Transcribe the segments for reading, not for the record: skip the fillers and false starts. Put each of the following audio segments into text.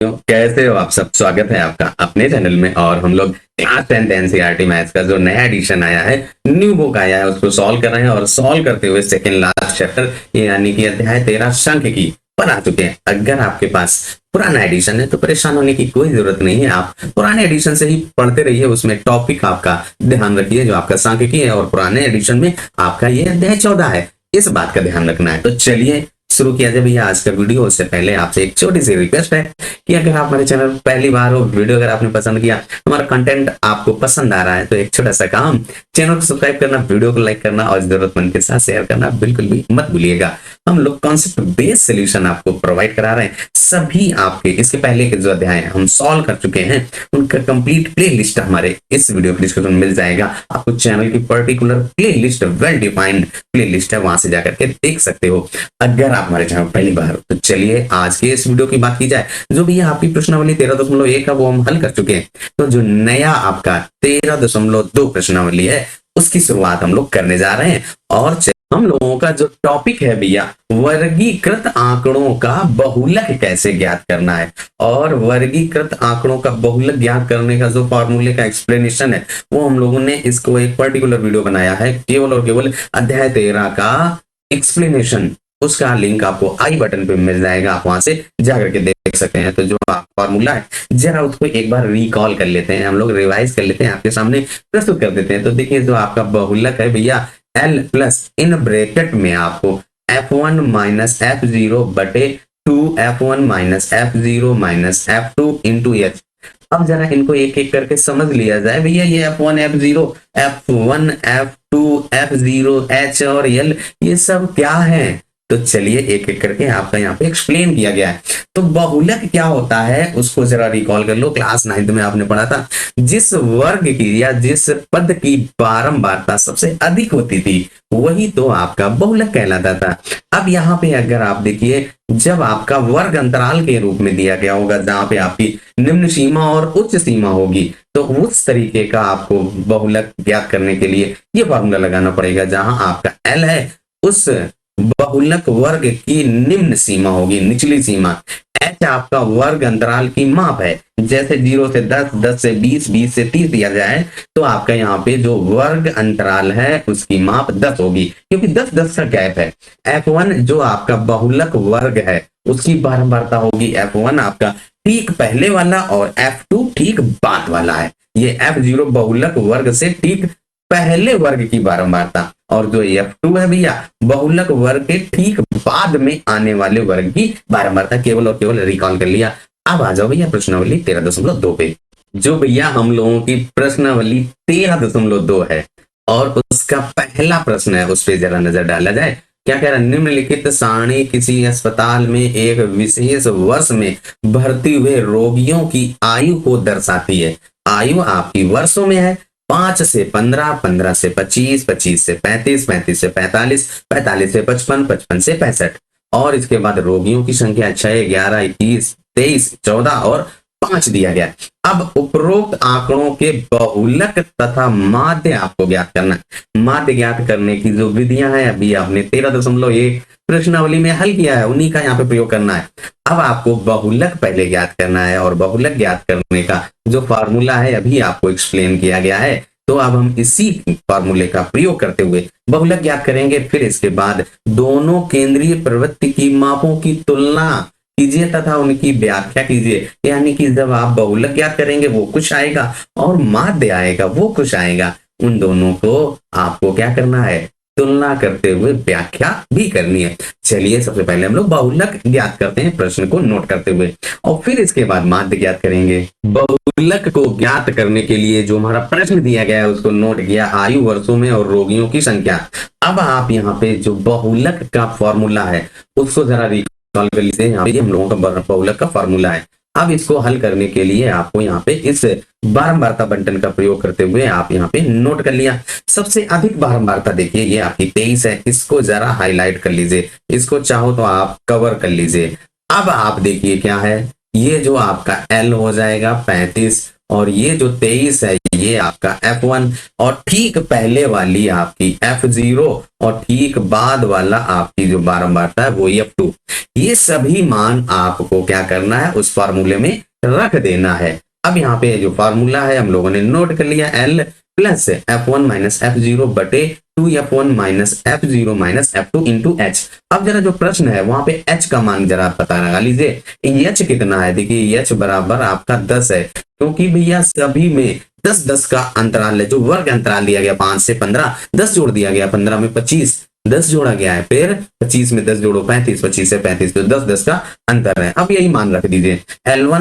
कैसे हो आप सब। स्वागत है आपका अपने चैनल में। और हम लोग क्लास 10 एनसीईआरटी मैथ्स का जो नया एडिशन आया है, न्यू बुक आया है, उसको सॉल्व कर रहे हैं। और सॉल्व करते हुए सेकंड लास्ट चैप्टर यानी कि अध्याय 13 सांख्यिकी पर आ चुके हैं। अगर आपके पास पुराना एडिशन है तो परेशान होने की कोई जरूरत नहीं है। आप पुराने एडिशन से ही पढ़ते रहिए, उसमें टॉपिक आपका ध्यान रखिए जो आपका सांख्यिकी है। और पुराने एडिशन में आपका ये अध्याय 14 है, इस बात का ध्यान रखना है। तो चलिए शुरू किया जाए भैया आज का वीडियो। उससे पहले आपसे एक छोटी सी रिक्वेस्ट है कि अगर आप हमारे चैनल पहली बार हो, वीडियो अगर आपने पसंद किया, हमारा कंटेंट आपको पसंद आ रहा है, तो एक छोटा सा काम, चैनल को सब्सक्राइब करना, वीडियो को लाइक करना और जरूरतमंद के साथ शेयर करना बिल्कुल भी मत भूलिएगा। हम लोग कॉन्सेप्ट बेस्ड सोल्यूशन आपको प्रोवाइड करा रहे हैं। सभी आपके इसके पहले के जो अध्याय हम सॉल्व कर चुके हैं, उनका कंप्लीट प्ले लिस्ट हमारे इस वीडियो के डिस्क्रिप्शन में मिल जाएगा। आपको चैनल की particular play list, well defined play list है, वहां से जाकर के देख सकते हो अगर आप हमारे चैनल पहली बार हो। तो चलिए आज के इस वीडियो की बात की जाए। जो भी आपकी प्रश्नावली 13.1 है वो हम हल कर चुके हैं। तो जो नया आपका 13.2 प्रश्नावली है उसकी शुरुआत हम लोग करने जा रहे हैं। और हम लोगों का जो टॉपिक है भैया, वर्गीकृत आंकड़ों का बहुलक कैसे ज्ञात करना है। और वर्गीकृत आंकड़ों का बहुलक ज्ञात करने का जो फॉर्मूले का एक्सप्लेनेशन है, वो हम लोगों ने इसको एक पर्टिकुलर वीडियो बनाया है, केवल और केवल अध्याय 13 का एक्सप्लेनेशन। उसका लिंक आपको आई बटन पे मिल जाएगा, आप वहां से जाकर के देख सकते हैं। तो जो फॉर्मूला है जरा उसको एक बार रिकॉल कर लेते हैं, हम लोग रिवाइज कर लेते हैं, आपके सामने प्रस्तुत कर देते हैं। तो देखिए जो आपका बहुलक है भैया, L प्लस इन ब्रैकेट में आपको F1 माइनस F0 बटे 2F1 minus F0 minus F2 into H। अब जरा इनको एक एक करके समझ लिया जाए भैया। ये F1 F0 F1 F2 F0 H और L ये सब क्या है, तो चलिए एक एक करके आपका यहाँ पे एक्सप्लेन किया गया है। तो बहुलक क्या होता है उसको जरा रिकॉल कर लो। क्लास 9 में आपने पढ़ा था, जिस वर्ग की या जिस पद की बारंबारता सबसे अधिक होती थी वही तो आपका बहुलक कहलाता था। अब यहाँ पे अगर आप देखिए, जब आपका वर्ग अंतराल के रूप में दिया गया होगा, जहां पे आपकी निम्न सीमा और उच्च सीमा होगी, तो उस तरीके का आपको बहुलक ज्ञात करने के लिए ये फॉर्मूला लगाना पड़ेगा। जहां आपका L है उस बहुलक वर्ग की निम्न सीमा होगी, निचली सीमा। H आपका वर्ग अंतराल की माप है, जैसे 0 से 10, 10 से 20, 20 से 30 दिया जाए तो आपका यहाँ पे जो वर्ग अंतराल है उसकी माप 10 होगी, क्योंकि 10-10 का गैप है। F1 जो आपका बहुलक वर्ग है उसकी बारंबारता होगी, F1 आपका ठीक पहले वाला और F2 ठीक बाद वाला है। ये F0 बहुलक वर्ग से ठीक पहले वर्ग की बारंबारता, और जो F2 है भैया बहुलक वर्ग के ठीक बाद में आने वाले वर्ग की बारंबारता। केवल और केवल रिकॉल कर लिया। अब आ जाओ भैया प्रश्नावली 13.2 पे। जो भैया हम लोगों की प्रश्नावली 13.2 है और उसका पहला प्रश्न है, उस पर जरा नजर डाला जाए। क्या कह रहा है, निम्नलिखित सारणी किसी अस्पताल में एक विशेष वर्ष में भर्ती हुए रोगियों की आयु को दर्शाती है। आयु आपकी वर्षों में है, 5 से 15, 15 से 25, 25 से 35, 35 से 45, 45 से 55, 55 से 65। और इसके बाद रोगियों की संख्या 6, 11, 21, 23, 14 और 5 दिया गया। अब उपरोक्त आंकड़ों के बहुलक तथा माध्य आपको ज्ञात करना है। माध्य ज्ञात करने की जो विधियां हैं अभी आपने 13.1 प्रश्नावली में हल किया है, उन्हीं का यहाँ पे प्रयोग करना है। अब आपको बहुलक पहले ज्ञात करना है, और बहुलक ज्ञात करने का जो फार्मूला है अभी आपको एक्सप्लेन किया गया है। तो अब हम इसी फार्मूले का प्रयोग करते हुए बहुलक ज्ञात करेंगे। फिर इसके बाद दोनों केंद्रीय प्रवृत्ति की मापों की तुलना कीजिए तथा उनकी व्याख्या कीजिए। यानी कि जब आप बहुलक ज्ञात करेंगे वो कुछ आएगा और माध्य आएगा वो कुछ आएगा, उन दोनों को आपको क्या करना है, तुलना करते हुए व्याख्या भी करनी है। चलिए सबसे पहले हम लोग बहुलक ज्ञात करते हैं, प्रश्न को नोट करते हुए, और फिर इसके बाद माध्य ज्ञात करेंगे। बहुलक को ज्ञात करने के लिए जो हमारा प्रश्न दिया गया है उसको नोट किया, आयु वर्षों में और रोगियों की संख्या। अब आप यहाँ पे जो बहुलक का फॉर्मूला है उसको जरा रिकॉल कर लीजिए। यहाँ पे हम लोगों का बहुलक का फॉर्मूला है। अब इसको हल करने के लिए आपको यहाँ पे इस बारंबारता बंटन का प्रयोग करते हुए आप यहाँ पे नोट कर लिया। सबसे अधिक बारंबारता देखिए ये आपकी 23 है, इसको जरा हाईलाइट कर लीजिए, इसको चाहो तो आप कवर कर लीजिए। अब आप देखिए क्या है, ये जो आपका L हो जाएगा 35 और ये जो 23 है ये आपका F1 और ठीक पहले वाली आपकी F0 और ठीक बाद वाला आपकी जो बारंबारता है वो F2। ये सभी मान आपको क्या करना है, उस फार्मूले में रख देना है। अब यहाँ पे जो फार्मूला है हम लोगों ने नोट कर लिया, L plus F1 minus F0 बटे 2F1 minus F0 minus F2 into H। अब जरा जो प्रश्न है वहां पे H का मान जरा पता लगा लीजिए। H कितना है, देखिए H बराबर आपका 10 है, क्योंकि भैया सभी में 10-10 का अंतराल है। जो वर्ग अंतराल दिया गया 5 से 15, 10 जोड़ दिया गया, 15 में 25, 10 जोड़ा गया है, फिर 25 में 10 जोड़ो 35, 25 से 35, तो 10-10 का अंतर है। अब यही मान रख दीजिए। L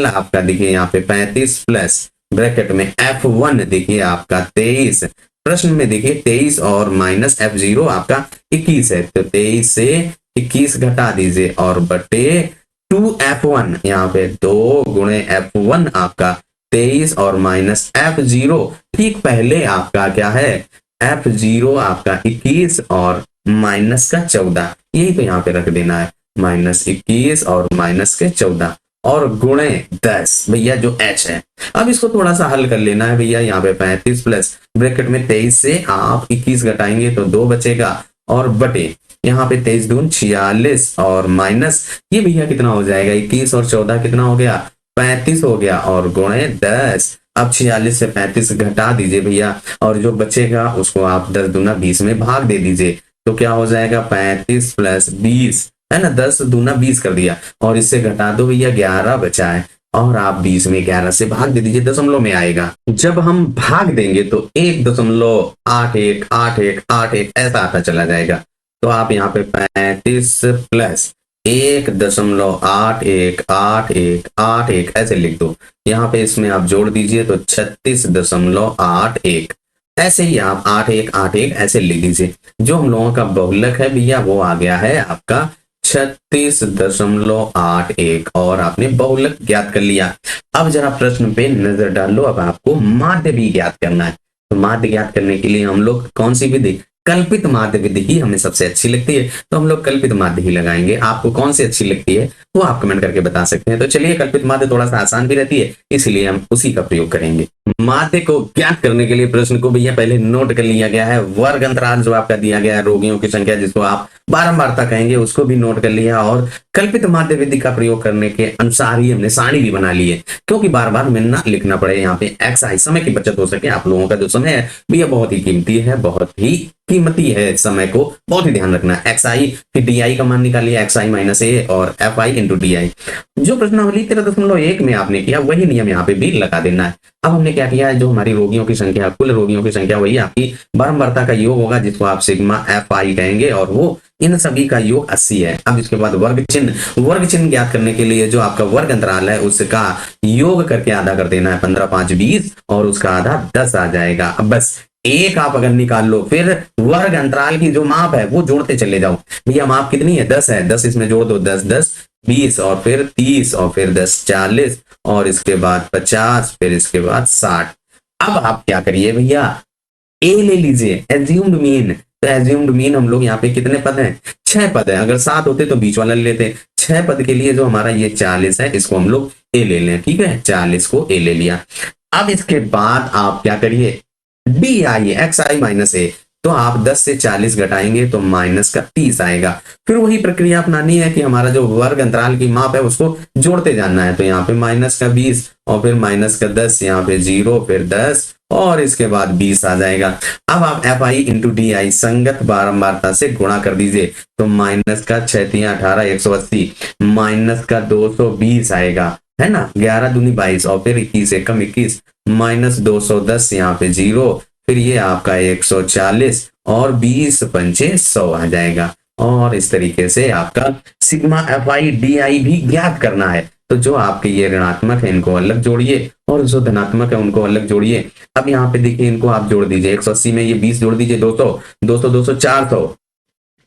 आपका देखिए यहाँ पे 35 प्लस ब्रैकेट में F1 देखिए आपका 23। प्रश्न में देखिए 23 और माइनस F0 आपका 21 है, तो 23 से 21 घटा दीजिए और बटे 2F1, यहाँ पे 2 गुणे F1 आपका 23 और माइनस F0 ठीक पहले आपका क्या है, F0 आपका 21 और माइनस का 14, यही तो यहाँ पे रख देना है, माइनस 21 और माइनस के 14 और गुणे 10 भैया जो H है। अब इसको थोड़ा सा हल कर लेना है भैया। यहाँ पे 35 प्लस ब्रैकेट में 23 से आप 21 घटाएंगे तो 2 बचेगा और बटे यहाँ पे 23 दून 46 और माइनस ये भैया कितना हो जाएगा, 21 और 14 कितना हो गया, 35 हो गया और गुणे 10। अब 46 से 35 घटा दीजिए भैया और जो बचेगा उसको आप 10 दूना 20 में भाग दे दीजिए, तो क्या हो जाएगा 35 प्लस 20 है ना, 10 दूना 20 कर दिया और इससे घटा दो भैया 11 बचा है और आप 20 में 11 से भाग दे दीजिए, दशमलव में आएगा। जब हम भाग देंगे तो 1.818181 ऐसा आता चला जाएगा। तो आप यहाँ पे 35 प्लस 1.818181 ऐसे लिख दो। यहाँ पे इसमें आप जोड़ दीजिए तो 36.81 ऐसे ही आप 8181 ऐसे लिख दीजिए। जो हम लोगों का बहुलक है भैया वो आ गया है आपका 36.81 और आपने बहुलक ज्ञात कर लिया। अब जरा प्रश्न पे नजर डालो। अब आपको माध्य भी ज्ञात करना है। तो माध्य ज्ञात करने के लिए हम लोग कौन सी विधि, कल्पित माध्य विधि ही हमें सबसे अच्छी लगती है, तो हम लोग कल्पित माध्य ही लगाएंगे। आपको कौन सी अच्छी लगती है वो आप कमेंट करके बता सकते हैं। तो चलिए, कल्पित माध्य थोड़ा सा आसान भी रहती है, इसलिए हम उसी का प्रयोग करेंगे। माध्य को ज्ञात करने के लिए प्रश्न को भैया पहले नोट कर लिया गया है। वर्ग अंतराल जो आपका दिया गया है, रोगियों की संख्या जिसको आप बारंबारता कहेंगे, उसको भी नोट कर लिया और कल्पित माध्य विधि का प्रयोग करने के अनुसार ही हमने सारणी भी बना ली है, क्योंकि बार बार में ना लिखना पड़े। यहाँ पे XI समय की बचत हो सके। आप लोगों का जो समय है भैया बहुत ही कीमती है, बहुत ही कीमती है, समय को बहुत ही ध्यान रखना है। XI फिर DI का मान निकालिए, XI माइनस A और FI इंटू DI। जो प्रश्नावली 13.1 में आपने किया वही नियम यहाँ पे भी लगा देना है। अब हमने क्या किया है, जो हमारी रोगियों की संख्या, कुल रोगियों की संख्या वही आपकी बारंबारता का योग होगा, जिसको आप सिग्मा FI कहेंगे और वो इन सभी का योग 80 है। अब इसके बाद वर्ग चिन्ह ज्ञात करने के लिए जो आपका वर्ग अंतराल है उसका योग करके आधा कर देना है, 15 5 20 और उसका आधा 10 आ जाएगा। अब बस एक आप अगर निकाल लो, फिर वर्ग अंतराल की जो माप है वो जोड़ते चले जाओ। भैया माप कितनी है, 10 है, 10 इसमें जोड़ दो, 10 10 20 और फिर 30 और फिर 10 40 और इसके बाद 50 फिर इसके बाद 60। अब आप क्या करिए भैया, ए ले लीजिए, एज्यूम्ड मीन। तो एज्यूम्ड मीन हम लोग यहाँ पे कितने पद हैं, 6 पद हैं। अगर 7 होते तो बीच वाला ले लेते। 6 पद के लिए जो हमारा ये 40 है इसको हम लोग ए ले लें, ठीक है, 40 को ए ले लिया। अब इसके बाद आप क्या करिए, DI XI माइनस ए, तो आप 10 से 40 घटाएंगे तो माइनस का 30 आएगा। फिर वही प्रक्रिया अपनानी है कि हमारा जो वर्ग अंतराल की माप है उसको जोड़ते जाना है। तो यहाँ पे माइनस का 20 और फिर माइनस का 10, यहाँ पे 0 फिर 10 और इसके बाद 20 आ जाएगा। अब आप FI इंटू DI संगत बारंबारता से गुणा कर दीजिए, तो माइनस का 6 3 18 180 माइनस का 220 आएगा, है ना, 11 दूनी 22 और फिर 21 एकम 21 माइनस 210, यहाँ पे 0 फिर ये आपका 140 और 20 पंचे 100 आ जाएगा। और इस तरीके से आपका सिग्मा FI DI भी ज्ञात करना है। तो जो आपके ये ऋणात्मक है इनको अलग जोड़िए और जो धनात्मक है उनको अलग जोड़िए। अब यहाँ पे देखिए इनको आप जोड़ दीजिए, 180 में ये 20 जोड़ दीजिए, 200 200 200 400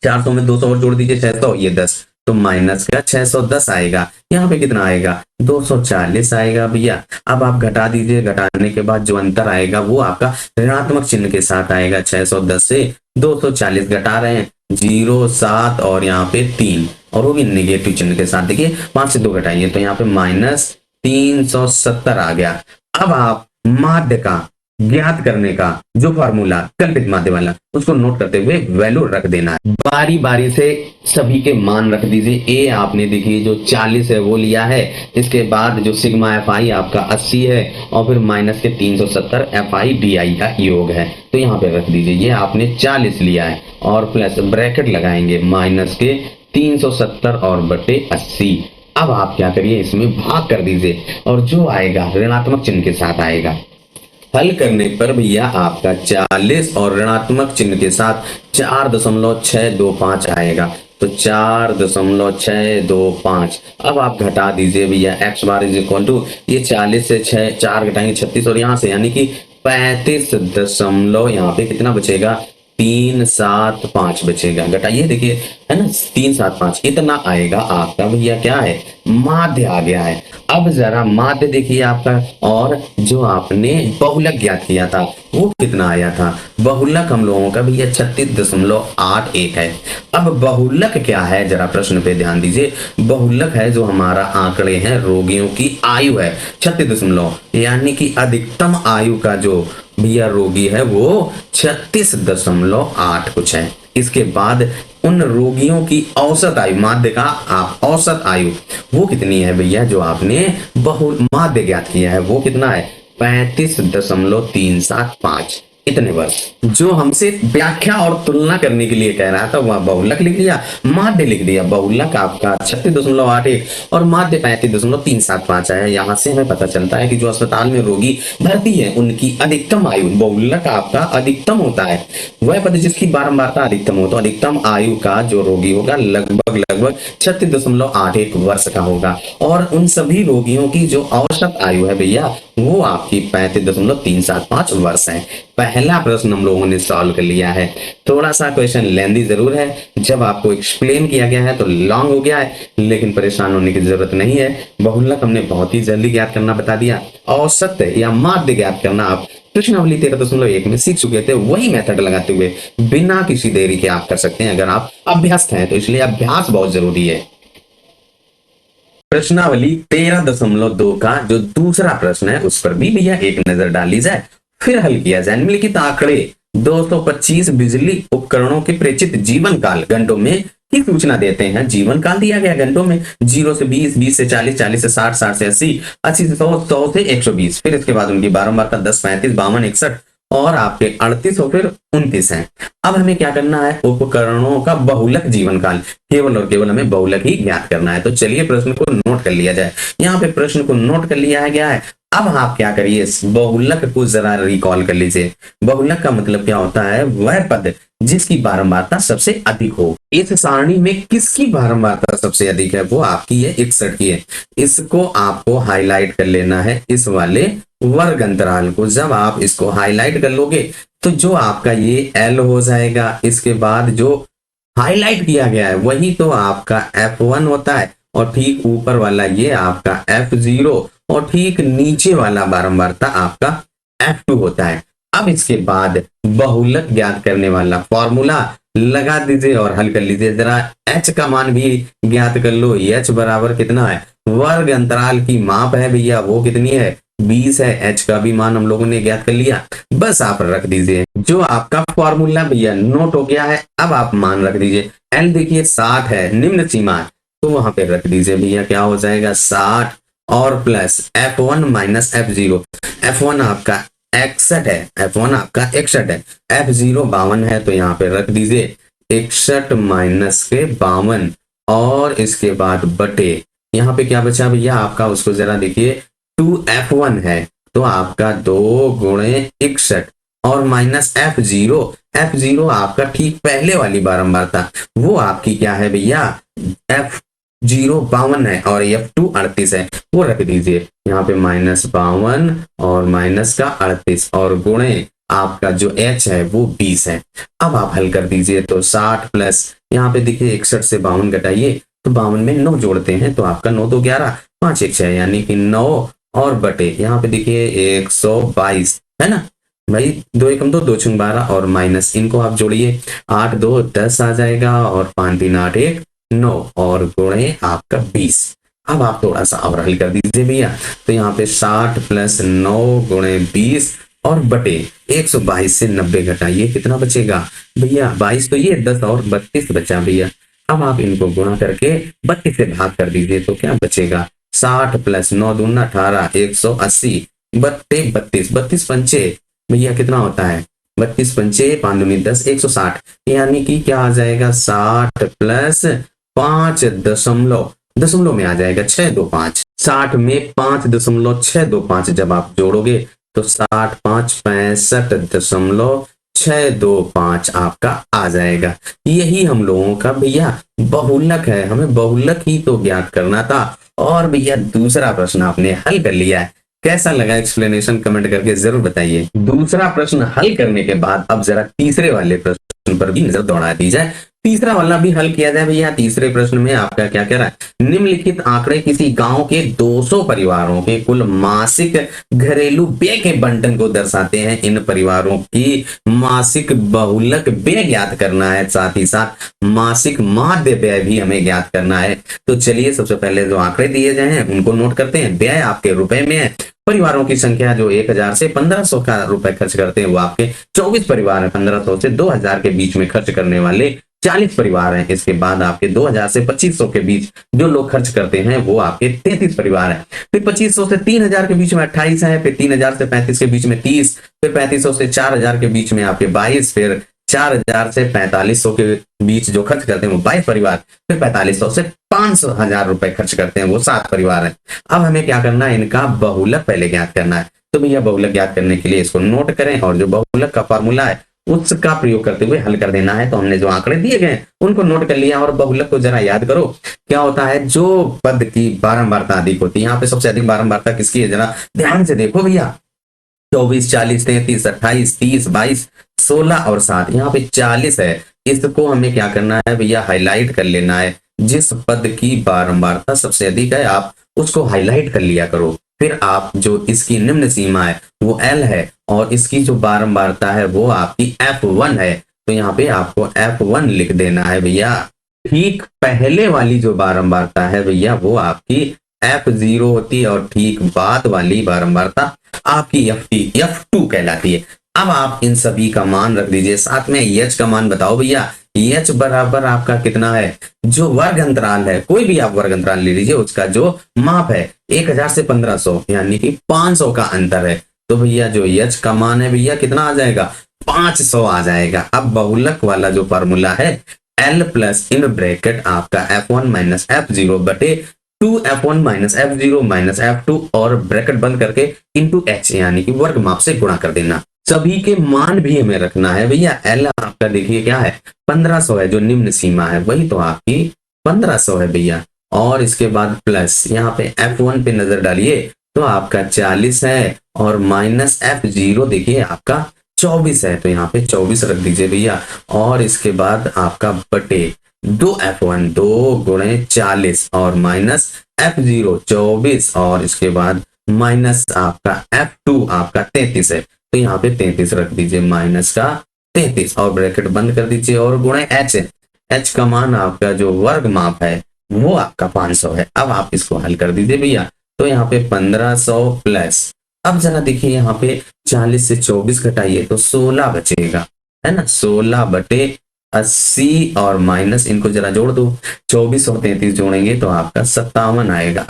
400 में 200 और जोड़ दीजिए 600, ये 10, तो माइनस का 610 आएगा। यहाँ पे कितना आएगा, 240 आएगा भैया। अब आप घटा दीजिए, घटाने के बाद जो अंतर आएगा वो आपका ऋणात्मक चिन्ह के साथ आएगा। 610 से 240 घटा रहे हैं, 0 7 और यहाँ पे 3 और वो भी नेगेटिव चिन्ह के साथ। देखिए 5 से 2 घटाइए तो यहाँ पे माइनस 370 आ गया। अब आप माध्य का ज्ञात करने का जो फॉर्मूला कल्पित माध्य वाला उसको नोट करते हुए वैल्यू रख देना है। बारी बारी से सभी के मान रख दीजिए। ए आपने देखिए जो 40 है वो लिया है, इसके बाद जो सिग्मा एफ आई आपका 80 है और फिर माइनस के 370 एफ आई डी आई का योग है, तो यहाँ पे रख दीजिए। ये आपने 40 लिया है और प्लस ब्रैकेट लगाएंगे माइनस के 370 और बटे 80। अब आप क्या करिए, इसमें भाग कर दीजिए और जो आएगा ऋणात्मक चिन्ह के साथ आएगा। हल करने पर भैया आपका 40 और ऋणात्मक चिन्ह के साथ 4.625 आएगा, तो 4.625। अब आप घटा दीजिए भैया x bar is equal to ये 40 से 4 घटाएंगे 36 और यहाँ से यानी कि 35 दशमलव यहाँ पे कितना बचेगा 375 बचेगा। घटाइए देखिए है ना 375 इतना आएगा आपका भैया क्या है माध्य आ गया है। अब जरा माध्य देखिए आपका, और जो आपने बहुलक ज्ञात किया था वो कितना आया था। बहुलक हम लोगों का भैया 36.81 है। अब बहुलक क्या है जरा प्रश्न पे ध्यान दीजिए। बहुलक है जो हमारा आंकड़े हैं रोगियों की आयु है 36 यानी कि अधिकतम आयु का जो भैया रोगी है वो 36.8 कुछ है। इसके बाद उन रोगियों की औसत आयु माध्य का आप औसत आयु वो कितनी है भैया, जो आपने माध्य ज्ञात किया है वो कितना है 35.375 इतने वर्ष। जो हमसे व्याख्या और तुलना करने के लिए कह रहा था वह बहुलक लिख दिया, माध्य लिख दिया। बहुलक आपका 36.81 और माध्य 35.375 है। यहाँ से हमें पता चलता है कि जो अस्पताल में रोगी भर्ती है उनकी अधिकतम आयु, बहुलक आपका अधिकतम होता है वह पद जिसकी बारंबारता अधिकतम हो, तो अधिकतम आयु का जो रोगी होगा लगभग 36.81 वर्ष का होगा। और उन सभी रोगियों की जो औसत आयु है भैया वो आपकी 35.375 वर्ष है। पहला प्रश्न हम लोगों ने सॉल्व कर लिया है। थोड़ा सा क्वेश्चन लेंदी जरूर है, जब आपको एक्सप्लेन किया गया है तो लॉन्ग हो गया है, लेकिन परेशान होने की जरूरत नहीं है। बहुलक हमने बहुत ही जल्दी ज्ञात करना बता दिया। औसत या माध्य ज्ञात करना आप प्रश्नावली 13.1 में सीख चुके थे। वही मेथड लगाते हुए बिना किसी देरी के आप कर सकते हैं अगर आप अभ्यस्त हैं, तो इसलिए अभ्यास बहुत जरूरी है। प्रश्नावली 13.2 का जो दूसरा प्रश्न है उस पर भी भैया एक नजर डाली जाए, फिर हल किया जाए। निम्नलिखित आंकड़े 225 बिजली उपकरणों के प्रेषित जीवन काल घंटों में की सूचना देते हैं। जीवन काल दिया गया घंटों में 0 से 20, 20 से 40, 40 से 60, 60 से 80, 80 से 100, 100 से 120। फिर इसके बाद उनकी बारंबारता 10, 35, 52, 61 और आपके 38 और फिर 29 है। अब हमें क्या करना है, उपकरणों का बहुलक जीवन काल केवल और केवल हमें बहुलक ही ज्ञात करना है। तो चलिए प्रश्न को नोट कर लिया जाए। यहाँ पे प्रश्न को नोट कर लिया गया है। अब आप क्या करिए, बहुलक को जरा रिकॉल कर लीजिए। बहुलक का मतलब क्या होता है, वह पद जिसकी बारंबारता सबसे अधिक हो। इस सारणी में किसकी बारंबारता सबसे अधिक है, वो आपकी है 61 की है। इसको आपको हाईलाइट कर लेना है, इस वाले वर्ग अंतराल को। जब आप इसको हाईलाइट कर लोगे तो जो आपका ये L हो जाएगा, इसके बाद जो हाईलाइट किया गया है वही तो आपका F1 होता है, और ठीक ऊपर वाला ये आपका F0 और ठीक नीचे वाला बारंबारता आपका F2 होता है। अब इसके बाद बहुलक ज्ञात करने वाला फॉर्मूला लगा दीजिए और हल कर लीजिए। जरा h का मान भी ज्ञात कर लो। h बराबर कितना है, वर्ग अंतराल की माप है भैया वो कितनी है 20 है। h का भी मान हम लोगों ने ज्ञात कर लिया, बस आप रख दीजिए। जो आपका फॉर्मूला भैया नोट हो गया है, अब आप मान रख दीजिए। l देखिए 60 है निम्न सीमा, तो वहां पे रख दीजिए भैया, क्या हो जाएगा 60 और plus F1 minus F0। F1 आपका 61 है, F1 आपका 61 है, F0 52 है, तो यहाँ पे रख दीजिए 61 माइनस के 52 और इसके बाद बटे यहाँ पे क्या बचा भैया आपका, उसको जरा देखिए 2F1 है, तो आपका 2 गुणे 61 और माइनस F0 आपका ठीक पहले वाली बारंबारता वो आपकी क्या है भैया F0 52 है और F2 38 है, वो रख दीजिए यहाँ पे -52 और माइनस का 38 और गुणे आपका जो h है वो 20 है। अब आप हल कर दीजिए तो 60 प्लस यहाँ पे देखिए 61 से 52 घटाइए तो 52 में 9 जोड़ते हैं तो आपका 9 2 11 5 1 6 यानी कि 9 और बटे यहाँ पे देखिए 122 है ना भाई, 2 एकम 2 2 छुंग 12 और माइनस इनको आप जोड़िए 8 2 10 आ जाएगा और 5 3 8 1 9 और गुणे आपका 20। अब आप थोड़ा सा और हल कर दीजिए भैया। तो यहाँ पे 60 प्लस 9 गुणे 20 और बटे 122 से 90 घटाइए, कितना बचेगा भैया 22, तो ये 10 और 32 बचा भैया। अब आप इनको गुणा करके 32 से भाग कर दीजिए तो क्या बचेगा, 60 प्लस 9 दूना 18, 180 बट्टे 32, 32 पंचे भैया कितना होता है, 32 पंचे 5 दूनी 10, 160, यानी कि क्या आ जाएगा 60 प्लस 5 दशमलव, दशमलव में आ जाएगा 625, 60 में 5.625 जब आप जोड़ोगे तो 60 5 65.625 आपका आ जाएगा। यही हम लोगों का भैया बहुलक है, हमें बहुलक ही तो ज्ञात करना था। और भैया दूसरा प्रश्न आपने हल कर लिया है, कैसा लगा एक्सप्लेनेशन कमेंट करके जरूर बताइए। दूसरा प्रश्न हल करने के बाद अब जरा तीसरे वाले प्रश्न पर भी नजर दौड़ा दी जाए, तीसरा वाला भी हल किया जाए भैया। तीसरे प्रश्न में आपका क्या कह रहा है, निम्नलिखित आंकड़े किसी गांव के 200 परिवारों के कुल मासिक घरेलू व्यय के बंटन को दर्शाते हैं। इन परिवारों की मासिक बहुलक व्यय ज्ञात करना है, साथ ही साथ मासिक माध्य व्यय भी हमें ज्ञात करना है। तो चलिए सबसे पहले जो आंकड़े दिए गए हैं उनको नोट करते हैं। व्यय आपके रुपए में है, परिवारों की संख्या जो 1000 से 1500 का रुपए खर्च करते हैं वो आपके 24 परिवार है, 1500 से 2000 के बीच में खर्च करने वाले 40 परिवार हैं। इसके बाद आपके 2000 से 2500 के बीच जो लोग खर्च करते हैं वो आपके 33 परिवार हैं। फिर 2500 से 3000 के बीच में 28 है, फिर 3000 से 35 के बीच में 30, फिर 3500 से 4000 के बीच में आपके 22, फिर 4000 से 4500 के बीच जो खर्च करते हैं वो 22 परिवार, फिर 4500 से 500,000 रुपए खर्च करते हैं वो 7 परिवार हैं। अब हमें क्या करना है, इनका बहुलक पहले ज्ञात करना है। तो भैया बहुलक ज्ञात करने के लिए इसको नोट करें और जो बहुलक का फॉर्मूला है उसका प्रयोग करते हुए हल कर देना है। तो हमने जो आंकड़े दिए गए उनको नोट कर लिया और बहुलक को जरा याद करो क्या होता है। जो पद की बारंबारता अधिक होती है, यहाँ पे सबसे अधिक बारंबारता किसकी है जरा ध्यान से देखो भैया, 24 40 33 28 30 22 16 और 7, यहाँ पे 40 है। इसको हमें क्या करना है भैया, हाईलाइट कर लेना है। जिस पद की बारंबारता सबसे अधिक है आप उसको हाईलाइट कर लिया करो। फिर आप जो इसकी निम्न सीमा है वो L है और इसकी जो बारंबारता है वो आपकी F1 है। तो यहाँ पे आपको F1 लिख देना है भैया। ठीक पहले वाली जो बारंबारता है भैया वो आपकी F0 होती है और ठीक बाद वाली बारंबारता आपकी F2 कहलाती है। अब आप इन सभी का मान रख दीजिए, साथ में H का मान बताओ भैया। H बराबर आपका कितना है, जो वर्ग अंतराल है, कोई भी आप वर्ग अंतराल ले लीजिए, उसका जो माप है 1000 से 1500 यानी कि 500 का अंतर है। तो भैया जो H का मान है भैया कितना आ जाएगा, 500 आ जाएगा। अब बहुलक वाला जो फॉर्मूला है L प्लस इन ब्रैकेट आपका F1 माइनस F0 बटे 2F1 minus F0 minus F2 और ब्रैकेट बंद करके इंटू H यानी कि वर्ग माप से गुणा कर देना। सभी के मान भी हमें रखना है भैया। L आपका देखिए क्या है 1500 है, जो निम्न सीमा है वही तो आपकी 1500 है भैया। और इसके बाद प्लस यहाँ पे F1 पे नजर डालिए तो आपका 40 है और माइनस F0 देखिए आपका 24 है, तो यहाँ पे 24 रख दीजिए भैया। और इसके बाद आपका बटे 2F1 2 गुणे 40 और माइनस F0 24 और इसके बाद माइनस आपका F2 आपका 33 है, तो यहाँ पे 33 रख दीजिए माइनस का 33 और ब्रैकेट बंद कर दीजिए और गुणे H है। H का मान आपका जो वर्ग माप है वो आपका 500 है। अब आप इसको हल कर दीजिए भैया। तो यहाँ पे 1500 प्लस, अब जरा देखिए यहाँ पे 40 से 24 घटाइए तो 16 बचेगा, है ना, 16 बटे 80 और माइनस इनको जरा जोड़ दो, 24 और 33 जोड़ेंगे तो आपका 57 आएगा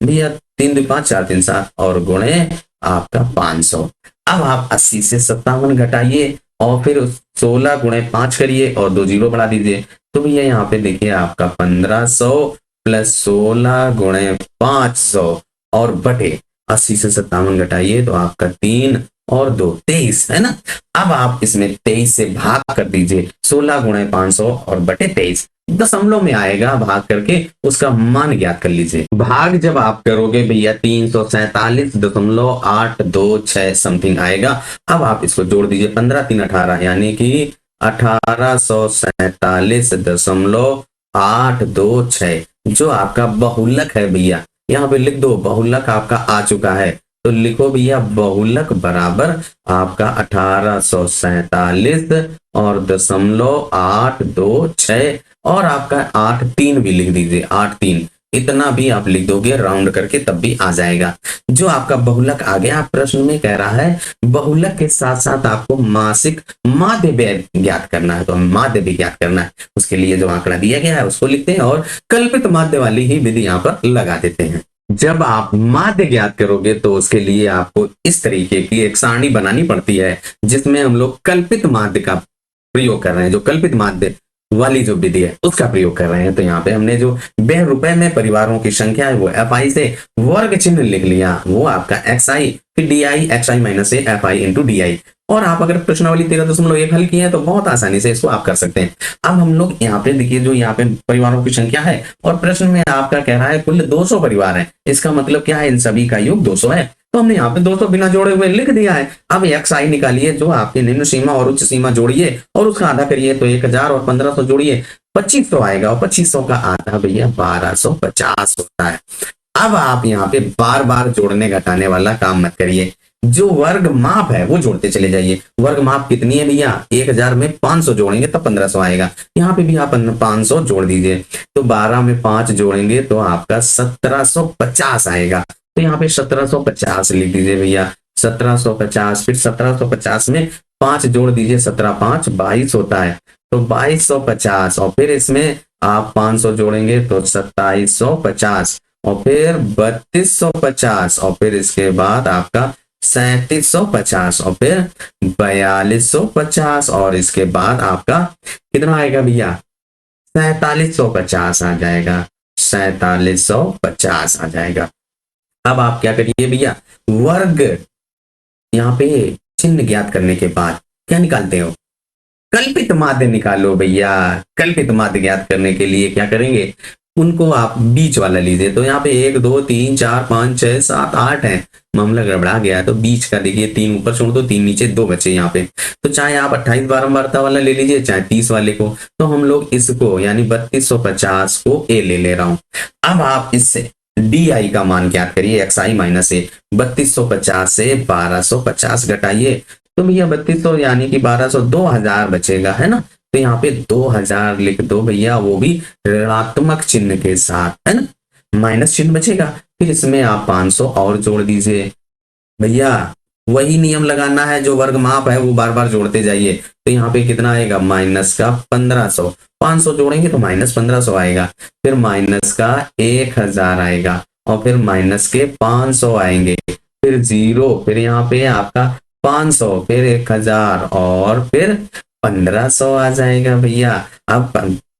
भैया। 3 2 5 4 3 7 और गुणे आपका 500। अब आप 80 से 57 घटाइए और फिर 16 गुणे 5 करिए और 2 जीरो बढ़ा दीजिए। तो भैया यहाँ पे देखिए आपका 1500 प्लस 16 गुणे 500 और बटे 80 से 57 घटाइए तो आपका 3 और 2 23 है ना। अब आप इसमें 23 से भाग कर दीजिए, 16 गुणे 500 और बटे 23 दशमलव में आएगा, भाग करके उसका मान ज्ञात कर लीजिए। भाग जब आप करोगे भैया 347.826 समथिंग आएगा। अब आप इसको जोड़ दीजिए, 15 3 18 यानी कि 1847.826 जो आपका बहुलक है भैया। यहाँ पे लिख दो बहुलक आपका आ चुका है, तो लिखो भैया बहुलक बराबर आपका 1847 और .826 और आपका 83 भी लिख दीजिए, 83 इतना भी आप लिख दोगे राउंड करके तब भी आ जाएगा। जो आपका बहुलक आ गया, प्रश्न में कह रहा है बहुलक के साथ साथ आपको मासिक माध्य व्यय ज्ञात करना है, तो हम माध्य भी ज्ञात करना है। उसके लिए जो आंकड़ा दिया गया है उसको लिखते हैं और कल्पित माध्य वाली ही विधि यहाँ पर लगा देते हैं। जब आप माध्य ज्ञात करोगे तो उसके लिए आपको इस तरीके की एक सारणी बनानी पड़ती है जिसमें हम लोग कल्पित माध्य का प्रयोग कर रहे हैं। जो कल्पित माध्य वाली जो विधि है उसका प्रयोग कर रहे हैं। तो यहाँ पे हमने जो व्यय रुपए में परिवारों की संख्या है वो FI से वर्ग चिन्ह लिख लिया, वो आपका XI, फिर DI, XI माइनस से FI इंटू DI। और आप अगर प्रश्नावली 13.1 हल की है तो बहुत आसानी से इसको आप कर सकते हैं। अब हम लोग यहाँ पे देखिए जो यहाँ पे परिवारों की संख्या है और प्रश्न में आपका कह रहा है कुल 200 परिवार है, इसका मतलब क्या है, इन सभी का योग 200 है। तो हमने यहाँ पे 200 बिना जोड़े हुए लिख दिया है। अब XI निकालिए, जो आपकी निम्न सीमा और उच्च सीमा जोड़िए और उसका आधा करिए, तो 1000 और 1500 जोड़िए 2500 आएगा और 2500 का आधा भैया 1250 होता है। अब आप यहाँ पे बार बार जोड़ने घटाने वाला काम मत करिए, जो वर्ग माप है वो जोड़ते चले जाइए। वर्ग माप कितनी है भैया, 1000 में 500 जोड़ेंगे तब 1500 आएगा। यहाँ पे भी आप 500 जोड़ दीजिए, तो 12 में 5 जोड़ेंगे तो आपका 1750 आएगा। तो यहाँ पे 1750 लिख दीजिए भैया, 1750, फिर 1750 में 5 जोड़ दीजिए, 17 5 22 होता है, तो 2250 और फिर इसमें आप 500 जोड़ेंगे तो 2750 और फिर 3250 और फिर इसके बाद आपका 3750 और फिर 4250 और इसके बाद आपका कितना आएगा भैया, 4750 आ जाएगा, 4750 आ जाएगा। अब आप क्या करिए भैया, वर्ग यहाँ पे चिन्ह ज्ञात करने के बाद क्या निकालते हो, कल्पित माध्य निकालो भैया। कल्पित माध्य ज्ञात करने के लिए क्या करेंगे, उनको आप बीच वाला लीजिए। तो यहाँ पे 1 2 3 4 5 6 7 8 है, मामला गड़बड़ा गया तो बीच का देखिए 3 ऊपर छोड़ दो, 3 नीचे, 2 बचे यहाँ पे। तो चाहे आप 28 बारंबारता वाला ले लीजिए चाहे 30 वाले को, तो हम लोग इसको यानी 3250 को ए ले रहा हूं। अब आप इससे DI का मान ज्ञात करिए, XI माइनस ए। 3250 से 1250 घटाइए तो भैया 3200 यानी कि 1200, 2000 बचेगा, है ना। तो यहाँ पे 2000 लिख दो भैया, वो भी ऋणात्मक चिन्ह के साथ, है ना, माइनस चिन्ह बचेगा। फिर इसमें आप 500 और जोड़ दीजिए भैया, वही नियम लगाना है, जो वर्ग माप है वो बार बार जोड़ते जाइए। तो यहाँ पे कितना आएगा, माइनस का 1500, 500 जोड़ेंगे तो माइनस 1500 आएगा, फिर माइनस का 1000 आएगा और फिर माइनस के 500 आएंगे, फिर 0, फिर यहाँ पे आपका 500, फिर 1000 और फिर 1500 आ जाएगा भैया। अब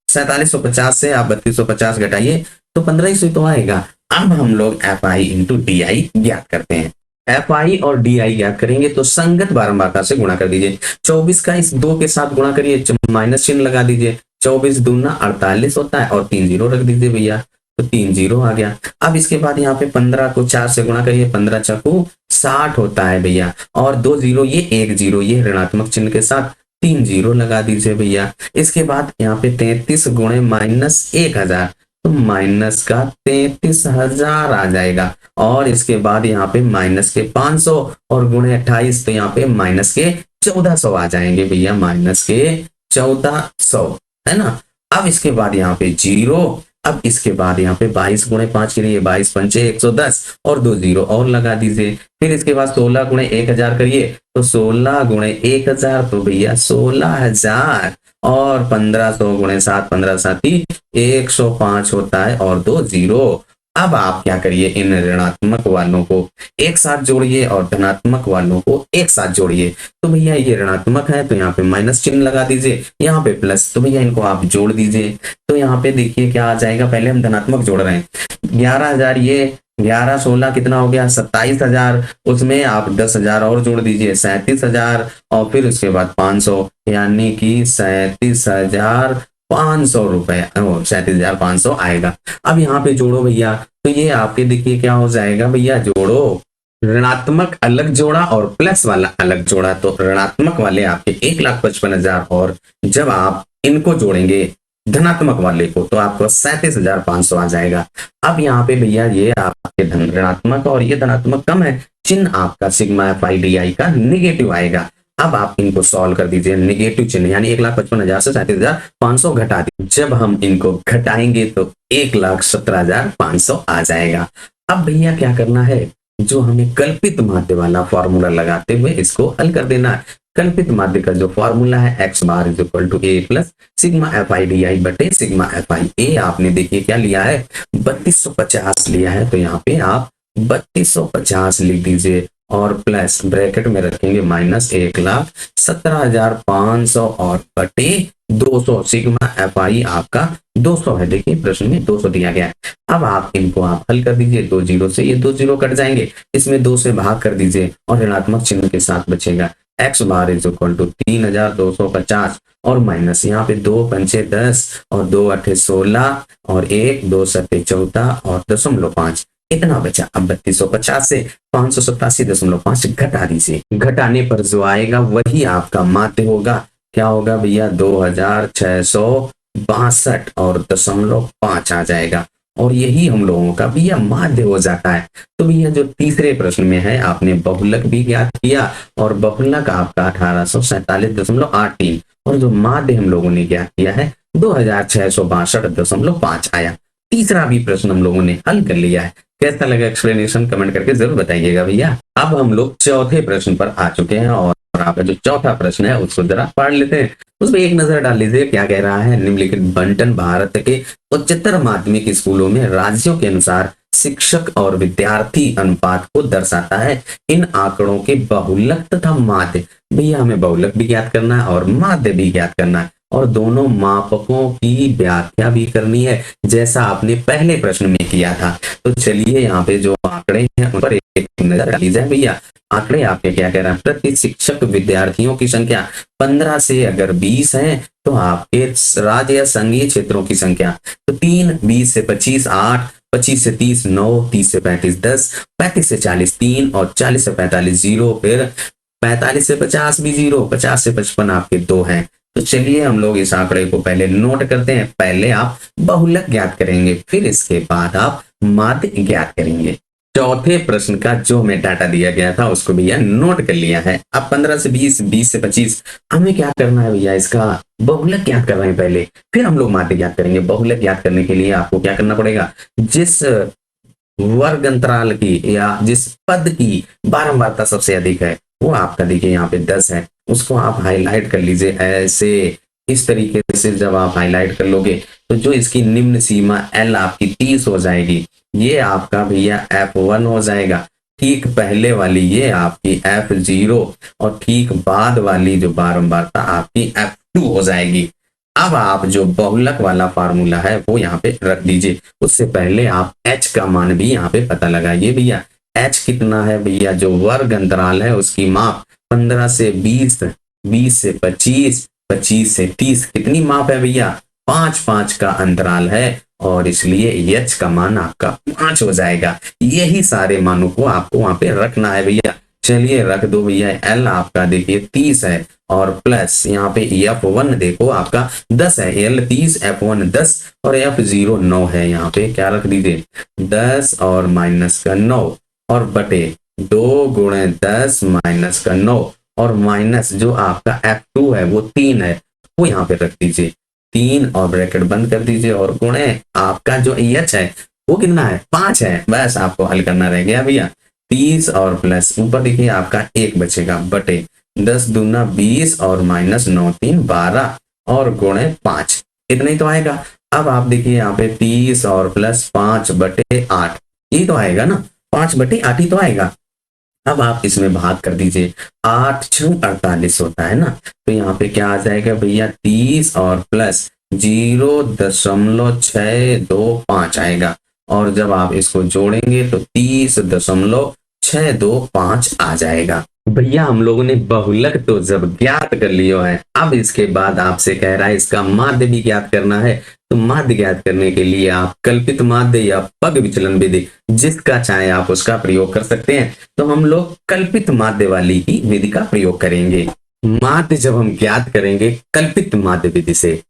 4750 से आप 3250 घटाइए तो 1500 तो आएगा। अब हम लोग FI इंटू DI ज्ञात करते हैं। FI और DI ज्ञात करेंगे तो संगत बारंबारता से गुणा कर दीजिए। 24 का इस 2 के साथ गुणा करिए, माइनस चिन्ह लगा दीजिए, 24 दूना 48 होता है और 3 0 रख दीजिए भैया, तो 3 0 आ गया। अब इसके बाद यहाँ पे 15 को 4 से गुणा करिए, 15 चकू 60 होता है भैया, और 2 0, ये 1 0, ये ऋणात्मक चिन्ह के साथ 3 0 लगा दीजिए भैया। इसके बाद यहाँ पे 33 गुणे माइनस 1000, तो माइनस का 33,000 आ जाएगा। और इसके बाद यहाँ पे माइनस के 500 और गुणे 28, तो यहाँ पे माइनस के 1400 आ जाएंगे भैया, माइनस के 1400, है ना। अब इसके बाद यहाँ पे 0, अब इसके बाद यहाँ पे 22 गुणे 5 के लिए 22 पंचे 110 और 2 0 और लगा दीजिए। फिर इसके बाद 16 गुणे 1000 करिए, तो 16 गुणे 1000 तो भैया 16000 और 1500 गुणे 7 15 7 105 होता है और 2 0। अब आप क्या करिए, इन ऋणात्मक वालों को एक साथ जोड़िए और धनात्मक वालों को एक साथ जोड़िए। तो भैया ये ऋणात्मक है तो यहाँ पे माइनस चिन्ह लगा दीजिए, यहाँ पे प्लस, तो भैया इनको आप जोड़ दीजिए। तो यहाँ पे देखिए क्या आ जाएगा, पहले हम धनात्मक जोड़ रहे हैं, 11000, ये 11 16 कितना हो गया, 27000, उसमें आप 10000 और जोड़ दीजिए, 37000 और फिर उसके बाद 500 यानी कि 37500 रुपए, 37500 आएगा। अब यहाँ पे जोड़ो भैया, तो ये आपके देखिए क्या हो जाएगा भैया, जोड़ो, ऋणात्मक अलग जोड़ा और प्लस वाला अलग जोड़ा, तो ऋणात्मक वाले आपके 1,55,000 और जब आप इनको जोड़ेंगे धनात्मक वाले को तो आपको 37,500 आ जाएगा। अब यहाँ पे भैया ये आपके ऋणात्मक और ये धनात्मक कम है, चिन्ह आपका सिग्मा FI DI का निगेटिव आएगा। अब आप इनको सॉल्व कर दीजिए, नेगेटिव चिन्ह यानी 1,55,000 से 37,500 घटा दीजिए। जब हम इनको घटाएंगे तो 1,17,500 आ जाएगा। अब भैया क्या करना है, जो हमें कल्पित माध्य वाला फॉर्मूला लगाते हुए इसको हल कर देना है। कल्पित माध्य का जो फॉर्मूला है x bar is equal to a plus sigma f i d i बटे सिग्मा एफ आई। ए आपने देखिए क्या लिया है, 3250 लिया है, तो यहाँ पे आप 3250 लिख दीजिए और प्लस ब्रैकेट में रखेंगे माइनस 1,17,500 और बटे 200। सिग्मा एफ आई आपका 200 है, देखिए प्रश्न में 200 दिया गया है। अब आप इनको आप हल कर दीजिए, 2 जीरो से ये 2 जीरो कट जाएंगे, इसमें 2 से भाग कर दीजिए और ऋणात्मक चिन्ह के साथ बचेगा x bar is equal to 3,250 और माइनस यहाँ पे 2 पंचे 10 और 2 अठे 16 और 1 2 सत्ते 14 और 0.5 इतना बचा। अब 3250 से 587.5 घटा दीजिए, घटाने पर जो आएगा वही आपका माध्य होगा। क्या होगा भैया, 2,662 और 0.5 आ जाएगा और यही हम लोगों का भैया माध्य हो जाता है। तो भैया जो तीसरे प्रश्न में है आपने बहुलक भी ज्ञात किया और बहुलक आपका 1847.83 और जो माध्य हम लोगों ने ज्ञात किया है 2,662.5 आया। तीसरा भी प्रश्न हम लोगों ने हल कर लिया है। कैसा लगा एक्सप्लेनेशन कमेंट करके जरूर बताइएगा भैया। अब हम लोग चौथे प्रश्न पर आ चुके हैं और आपका जो चौथा प्रश्न है उसको जरा पढ़ लेते हैं, उसमें एक नजर डाल लीजिए क्या कह रहा है। निम्नलिखित बंटन भारत के उच्चतर माध्यमिक स्कूलों में राज्यों के अनुसार शिक्षक और विद्यार्थी अनुपात को दर्शाता है। इन आंकड़ों के बहुलक तथा माध्य, भैया हमें बहुलक भी ज्ञात करना है और माध्य भी ज्ञात करना है और दोनों मापकों की व्याख्या भी करनी है जैसा आपने पहले प्रश्न में किया था। तो चलिए यहाँ पे जो आंकड़े हैं उन पर एक नजर डाली जाए भैया। आंकड़े आपके क्या कह रहे हैं, प्रति शिक्षक विद्यार्थियों की संख्या 15 से अगर 20 है तो आपके राज्य या संघीय क्षेत्रों की संख्या तो 3, 20 से 25 8, 25 से 30 9, 30 से 35 10, 35 से 40 3 और 40 से 45 0, फिर 45 से 50 भी 0, 50 से 55 आपके 2 हैं। तो चलिए हम लोग इस आंकड़े को पहले नोट करते हैं। पहले आप बहुलक ज्ञात करेंगे, फिर इसके बाद आप माध्य ज्ञात करेंगे। चौथे प्रश्न का जो हमें डाटा दिया गया था उसको भैया नोट कर लिया है। अब 15 से 20, 20 से 25 हमें क्या करना है भैया, इसका बहुलक ज्ञात कर रहे हैं पहले, फिर हम लोग माध्य ज्ञात करेंगे। बहुलक ज्ञात करने के लिए आपको क्या करना पड़ेगा, जिस वर्ग अंतराल की या जिस पद की बारंबारता सबसे अधिक है वो आपका देखिए यहाँ पे 10 है, उसको आप हाईलाइट कर लीजिए ऐसे। इस तरीके से जब आप हाईलाइट कर लोगे तो जो इसकी निम्न सीमा L आपकी 30 हो जाएगी, ये आपका भैया F1 हो जाएगा। ठीक पहले वाली ये आपकी F0 और ठीक बाद वाली जो बारंबारता आपकी F2 हो जाएगी। अब आप जो बहुलक वाला फार्मूला है वो यहाँ पे रख दीजिए। उससे पहले आप H का मान भी यहाँ पे पता लगाइए भैया। H कितना है भैया, जो वर्ग अंतराल है उसकी माप 15 से 20, 20 से 25, 25 से 30 कितनी माप है भैया, 5 5 का अंतराल है और इसलिए H का मान आपका 5 हो जाएगा। यही सारे मानों को आपको वहां पे रखना है भैया। चलिए रख दो भैया। L आपका देखिए 30 है और प्लस यहाँ पे F1 देखो आपका 10 है। L 30, F1 10 और F0 9 है। यहाँ पे क्या रख दीजिए 10 और माइनस का 9 और बटे 2 गुणे 10 माइनस का 9 और माइनस जो आपका F2 है वो 3 है, वो यहाँ पे रख दीजिए 3 और ब्रैकेट बंद कर दीजिए और गुणे आपका जो H है वो कितना है 5 है। बस आपको हल करना रह गया भैया। 30 और प्लस ऊपर देखिए आपका 1 बचेगा बटे 10 दूना 20 और माइनस 9 3 12 और गुणे 5, इतना ही तो आएगा। अब आप देखिए यहाँ पे 30 और प्लस 5 बटे 8, ये तो आएगा ना, 5 बटे 8 ही तो आएगा। अब आप इसमें भाग कर दीजिए, 8 6 48 होता है ना, तो यहाँ पे क्या आ जाएगा भैया 30 और प्लस 0.625 आएगा और जब आप इसको जोड़ेंगे तो 30.625 आ जाएगा। भैया हम लोगों ने बहुलक तो जब ज्ञात कर लियो है, अब इसके बाद आपसे कह रहा है इसका माध्य भी ज्ञात करना है। तो माध्य ज्ञात करने के लिए आप कल्पित माध्य या पग विचलन विधि जिसका चाहे आप उसका प्रयोग कर सकते हैं। तो हम लोग कल्पित माध्य वाली ही विधि का प्रयोग करेंगे। माध्य जब हम ज्ञात करेंगे कल्पित माध्य विधि से,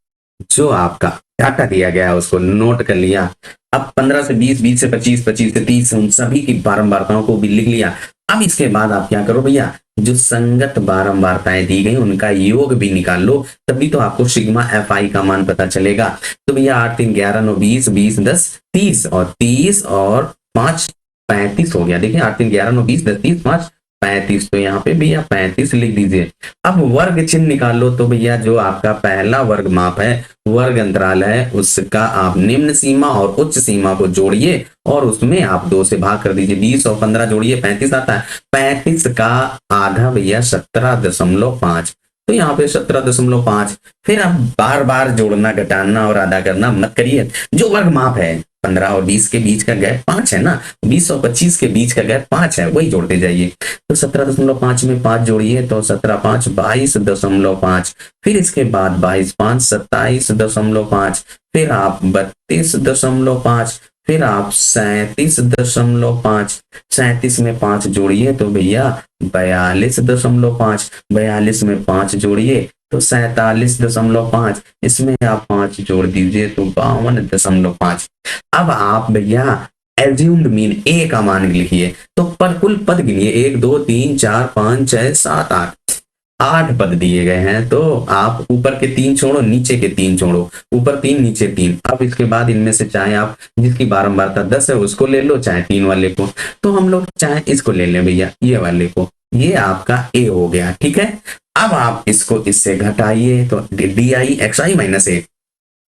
जो आपका डाटा दिया गया है उसको नोट कर लिया। अब 15 से 20, 20 से 25, 25 से 30 उन सभी की बारंबारताओं को भी लिख लिया अब इसके बाद आप क्या करो भैया, जो संगत बारंबारताएं दी गई उनका योग भी निकाल लो, तभी तो आपको सिग्मा एफ आई का मान पता चलेगा। तो भैया 8 3 11 9 20, 20 10 30, और 30 और 5 35 हो गया। देखिए 8 3 11 9 20 10 30 5 35, तो यहाँ पे भैया 35 लिख दीजिए। अब वर्ग चिन्ह निकाल लो। तो भैया जो आपका पहला वर्ग माप है, वर्ग अंतराल है, उसका आप निम्न सीमा और उच्च सीमा को जोड़िए और उसमें आप 2 से भाग कर दीजिए। 20 और 15 जोड़िए 35 आता है। 35 का आधा भैया 17.5, तो यहाँ पे 17.5। फिर आप बार बार जोड़ना घटाना और आधा करना मत करिए। जो वर्ग माप है 15 और 20 के बीच का गैप 5 है ना, 20 और 25 के बीच का गैप 5 है, वही जोड़ते जाइए। तो 17.5 में 5 जोड़िए तो 17 5 22.5, फिर इसके बाद 22 5 27.5, फिर आप 32.5, फिर आप 37.5, 37 में 5 जोड़िए तो भैया 42.5, 42 में 5 जोड़िए तो 47.5, इसमें आप 5 जोड़ दीजिए तो 52.5। अब आप भैया एज्यूम्ड मीन ए का मान लिखिए, तो पर कुल पद गिनिए 1 2 3 4 5 6 7 8, 8 पद दिए गए हैं। तो आप ऊपर के 3 छोड़ो, नीचे के 3 छोड़ो, ऊपर 3 नीचे 3। अब इसके बाद इनमें से चाहे आप जिसकी बारंबारता 10 है उसको ले लो, चाहे 3 वाले को। तो हम लोग चाहे इसको ले लें भैया, ये वाले को। ये आपका ए हो गया, ठीक है। अब आप इसको इससे घटाइए तो D I X I minus A,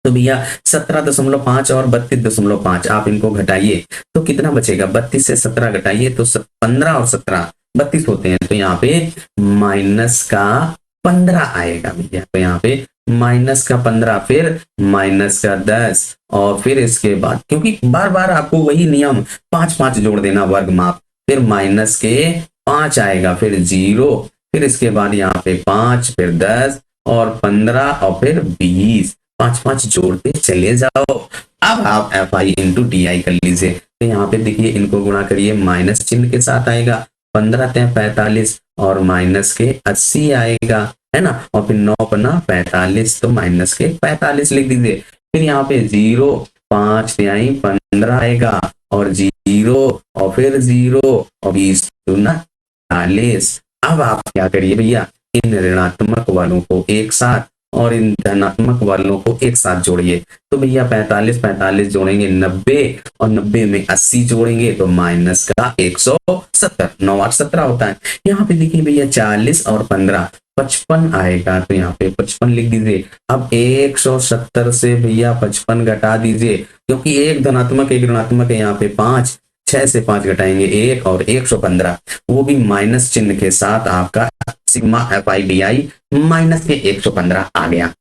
तो भैया 17.5 और 32.5 आप इनको घटाइए तो कितना बचेगा, 32 से 17 घटाइए तो 15 और 17 32 होते हैं, तो यहाँ पे माइनस का 15 आएगा भैया। तो यहाँ पे माइनस का 15, फिर माइनस का 10, और फिर इसके बाद क्योंकि बार बार आपको वही नियम 5 5 जोड़ देना वर्ग माप, फिर माइनस के 5 आएगा, फिर 0, फिर इसके बाद यहाँ पे 5, फिर 10 और 15 और फिर 20, 5 5 जोड़ते चले जाओ। अब आप F I into D I कर लीजिए। तो यहाँ पे देखिए इनको गुणा करिए, माइनस चिन्ह के साथ आएगा, 15 × 45 और माइनस के 80 आएगा, है ना, और फिर 9 × 45 तो माइनस के 45 लिख दीजिए। फिर यहाँ पे 0 5 × 15 आएगा और 0 और फिर 0 और 20 दूना 40। अब आप क्या करिए भैया, इन ऋणात्मक वालों को एक साथ और इन धनात्मक वालों को एक साथ जोड़िए। तो भैया 45 45 जोड़ेंगे 90 और 90 में 80 जोड़ेंगे तो माइनस का 170, 9 8 17 होता है। यहाँ पे देखिए भैया 40 और 15 55 आएगा, तो यहाँ पे 55 लिख दीजिए। अब 170 से भैया 55 घटा दीजिए, क्योंकि एक धनात्मक एक ऋणात्मक है, यहाँ पे 5, 6 से 5 घटाएंगे 1 और 115, वो भी माइनस चिन्ह के साथ आपका sigma f i d I minus के 115 आ गया।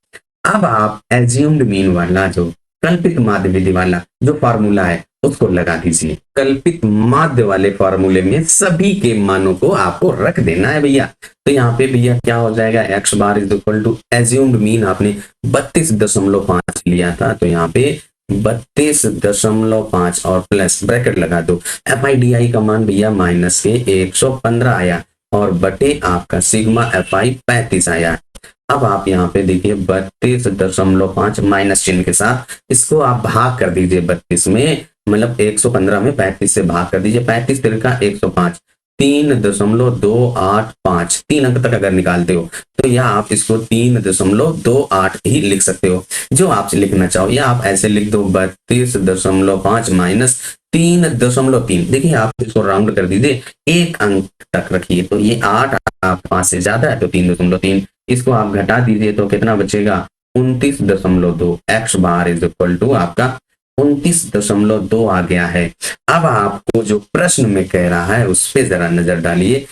अब आप एज्यूम्ड मीन वाला जो कल्पित माध्य विधि वाला जो फॉर्मूला है उसको लगा दीजिए। कल्पित माध्य वाले फॉर्मूले में सभी के मानों को आपको रख देना है भैया। तो यहाँ पे भैया क्या हो जाएगा, x bar is equal to assumed mean आपने 32.5 लिया था, तो यहाँ पे 32.5 और प्लस ब्रैकेट लगा दो। एफ आई डी आई का मान भैया माइनस के 115 आया और बटे आपका सिग्मा एफ आई 35 आया। अब आप यहाँ पे देखिए 32.5 माइनस चिन्ह के साथ इसको आप भाग कर दीजिए 32 में, मतलब 115 में 35 से भाग कर दीजिए। 35 तिरका 105, 3.285, 3 अंक तक अगर निकालते हो तो या आप इसको 3.28 ही लिख सकते हो, जो आप लिखना चाहो, या आप ऐसे लिख दो 32.5 माइनस 3.3। देखिए आप इसको राउंड कर दीजिए, एक अंक तक रखिए, तो ये 8 आप 5 से ज्यादा है तो 3.3, इसको आप घटा दीजिए तो कितना बचेगा 29.2। X bar is equal to आपका 29.2 आ गया है। अब आपको जो प्रश्न में कह रहा है उस पर जरा नजर डालिए।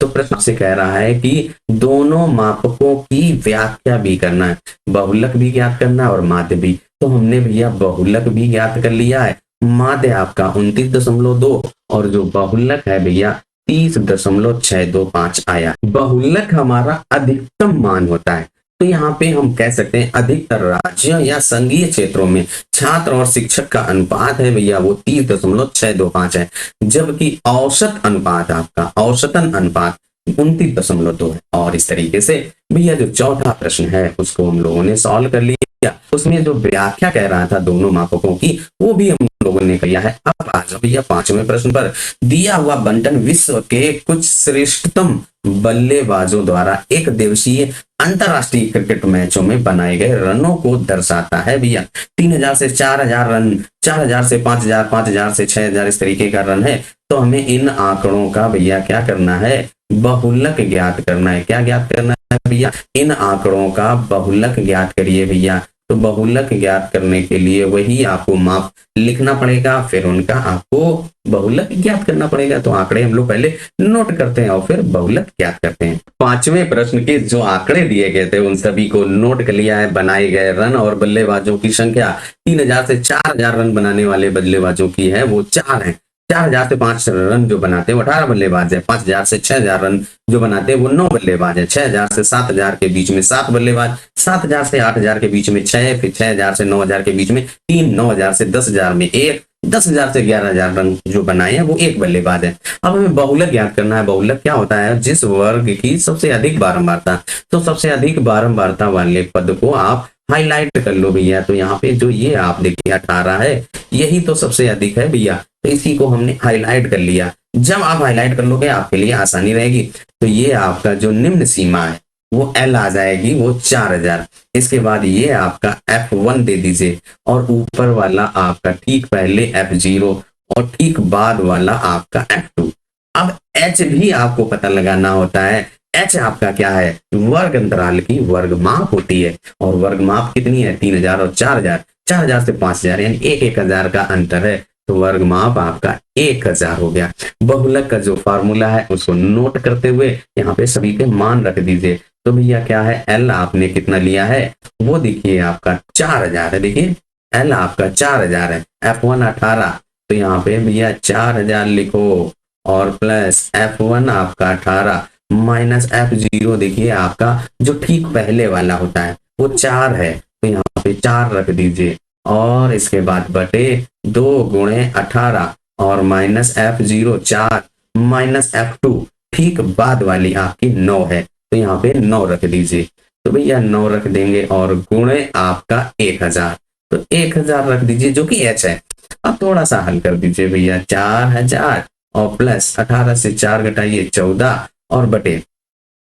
तो प्रश्न से कह रहा है कि दोनों मापकों की व्याख्या भी करना है, बहुलक भी ज्ञात करना है और माध्य भी। तो हमने भैया बहुलक भी ज्ञात कर लिया है, माध्य आपका 29.2 और जो बहुलक है भैया 30.625 आया। बहुलक हमारा अधिकतम मान होता है, तो यहाँ पे हम कह सकते हैं अधिकतर राज्यों या संघीय क्षेत्रों में छात्र और शिक्षक का अनुपात है भैया वो 30.625 है, जबकि औसत अनुपात आपका औसतन अनुपात 29.2 है। और इस तरीके से भैया जो चौथा प्रश्न है उसको हम लोगों ने सॉल्व कर लिया। उसमें जो व्याख्या कह रहा था दोनों मापकों की वो भी हम लोगों ने किया है। अब आ जाओ भैया पांचवें प्रश्न पर। दिया हुआ बंटन विश्व के कुछ श्रेष्ठतम बल्लेबाजों द्वारा एक दिवसीय अंतरराष्ट्रीय क्रिकेट मैचों में बनाए गए रनों को दर्शाता है भैया। 3000 से 4000 रन, 4000 से 5000, 5000 से 6000 इस तरीके का रन है। तो हमें इन आंकड़ों का भैया क्या करना है, बहुलक ज्ञात करना है। क्या ज्ञात करना है भैया, इन आंकड़ों का बहुलक ज्ञात करिए भैया। तो बहुलक ज्ञात करने के लिए वही आपको माप लिखना पड़ेगा, फिर उनका आपको बहुलक ज्ञात करना पड़ेगा। तो आंकड़े हम लोग पहले नोट करते हैं और फिर बहुलक ज्ञात करते हैं। पांचवें प्रश्न के जो आंकड़े दिए गए थे उन सभी को नोट कर लिया है। बनाए गए रन और बल्लेबाजों की संख्या 3000 से 4000 रन बनाने वाले बल्लेबाजों की है वो 4 है। 4000 से 5 रन जो बनाते हैं वो 18 बल्लेबाज है। 5000 से 6000 रन जो बनाते हैं वो 9 बल्लेबाज है। 6000 से 7000 के बीच में 7 बल्लेबाज, 7000 से 8000 के बीच में 6, फिर 6000 से 9000 के बीच में 3, 9000 से 10000 में 1, 10000 से 11000 रन जो बनाए हैं वो 1 बल्लेबाज है। अब हमें बहुलक ज्ञात करना है। बहुलक क्या होता है, जिस वर्ग की सबसे अधिक बारंबारता, तो सबसे अधिक बारंबारता वाले पद को आप हाईलाइट कर लो भैया। तो यहाँ पे जो ये आप देखिए 18 है, यही तो सबसे अधिक है भैया, तो इसी को हमने हाईलाइट कर लिया। जब आप हाईलाइट कर लोगे आपके लिए आसानी रहेगी। तो ये आपका जो निम्न सीमा है वो L आ जाएगी, वो 4000। इसके बाद ये आपका F1 दे दीजिए और ऊपर वाला आपका ठीक पहले F0 और ठीक बाद वाला आपका F2। अब H भी आपको पता लगाना होता है। H आपका क्या है, वर्ग अंतराल की वर्ग माप होती है। और वर्ग माप कितनी है, 3000 और 4000, 4000 से 5000 यानी 1000 का अंतर है। तो वर्ग माप आपका 1000 हो गया। बहुलक का जो फार्मूला है उसको नोट करते हुए यहाँ पे सभी के मान रख दीजिए। तो भैया क्या है, L आपने कितना लिया है, वो देखिए आपका 4000 है। देखिए L आपका 4000 है, F1 18, तो यहाँ पे भैया 4000 लिखो और प्लस F1 आपका 18 माइनस F0 देखिए आपका जो ठीक पहले वाला होता है वो 4 है, तो यहाँ पे 4 रख दीजिए और इसके बाद बटे 2 गुणे 18 और माइनस F0 4 माइनस F2 ठीक बाद वाली आपकी 9 है, तो यहाँ पे 9 रख दीजिए। तो भैया 9 रख देंगे और गुणे आपका 1000, तो 1000 रख दीजिए जो कि H है। अब थोड़ा सा हल कर दीजिए भैया, 4000 और प्लस 18 से 4 घटाइए 14 और बटे